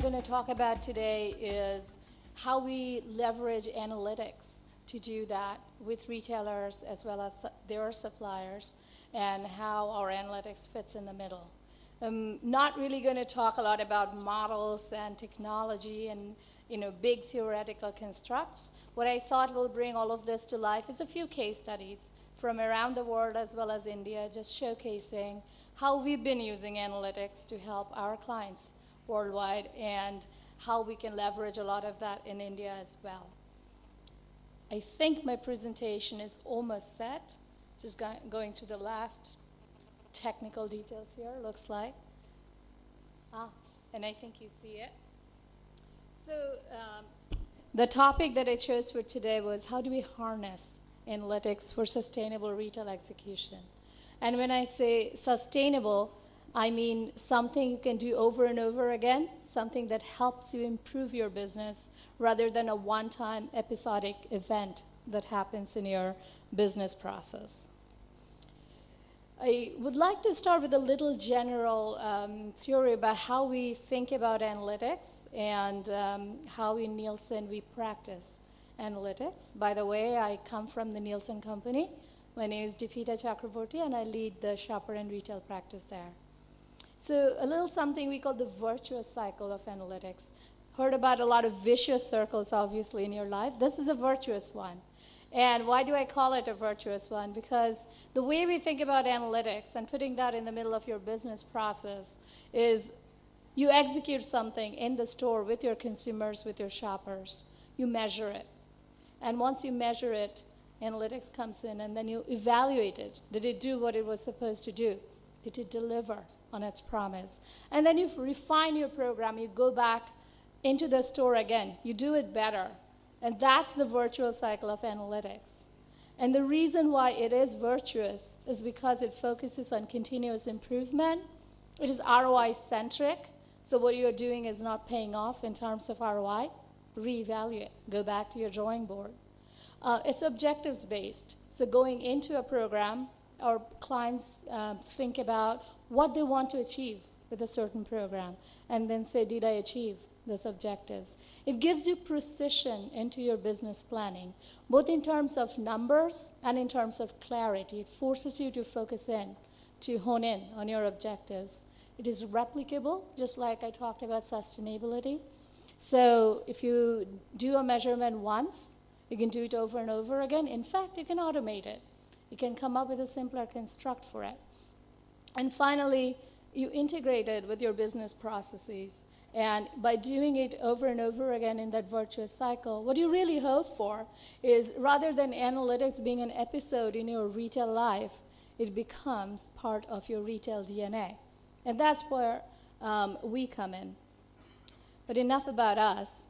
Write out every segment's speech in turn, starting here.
going to talk about today is how we leverage analytics to do that with retailers as well as their suppliers, and how our analytics fits in the middle. I'm not really going to talk a lot about models and technology and big theoretical constructs. What I thought will bring all of this to life is a few case studies from around the world as well as India, just showcasing how we've been using analytics to help our clients worldwide and how we can leverage a lot of that in India as well. I think my presentation is almost set. Just going through the last technical details here, looks like. And I think you see it. So the topic that I chose for today was how do we harness analytics for sustainable retail execution? And when I say sustainable, I mean something you can do over and over again, something that helps you improve your business rather than a one-time episodic event that happens in your business process. I would like to start with a little general theory about how we think about analytics and how in Nielsen we practice analytics. By the way, I come from the Nielsen company. My name is Dipita Chakraborty, and I lead the shopper and retail practice there. So a little something we call the virtuous cycle of analytics. Heard about a lot of vicious circles, obviously, in your life. This is a virtuous one. And why do I call it a virtuous one? Because the way we think about analytics and putting that in the middle of your business process is you execute something in the store with your consumers, with your shoppers. You measure it. And once you measure it, analytics comes in, and then you evaluate it. Did it do what it was supposed to do? Did it deliver on its promise? And then you refine your program. You go back into the store again. You do it better. And that's the virtual cycle of analytics. And the reason why it is virtuous is because it focuses on continuous improvement. It is ROI-centric. So what you're doing is not paying off in terms of ROI. Reevaluate. Go back to your drawing board. It's objectives-based. So going into a program, our clients think about what they want to achieve with a certain program, and then say, did I achieve those objectives? It gives you precision into your business planning, both in terms of numbers and in terms of clarity. It forces you to focus in, to hone in on your objectives. It is replicable, just like I talked about sustainability. So if you do a measurement once, you can do it over and over again. In fact, you can automate it. You can come up with a simpler construct for it. And finally, you integrate it with your business processes. And by doing it over and over again in that virtuous cycle, what you really hope for is, rather than analytics being an episode in your retail life, it becomes part of your retail DNA. And that's where we come in. But enough about us.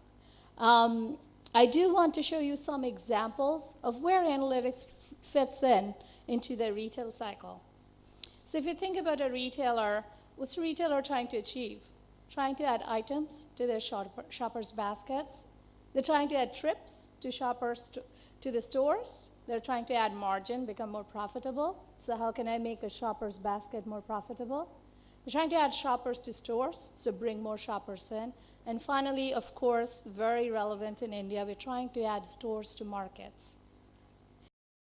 I do want to show you some examples of where analytics fits into the retail cycle. So if you think about a retailer, what's a retailer trying to achieve? Trying to add items to their shoppers' baskets. They're trying to add trips to shoppers to the stores. They're trying to add margin, become more profitable. So how can I make a shopper's basket more profitable? They're trying to add shoppers to stores, so bring more shoppers in. And finally, of course, very relevant in India, we're trying to add stores to markets.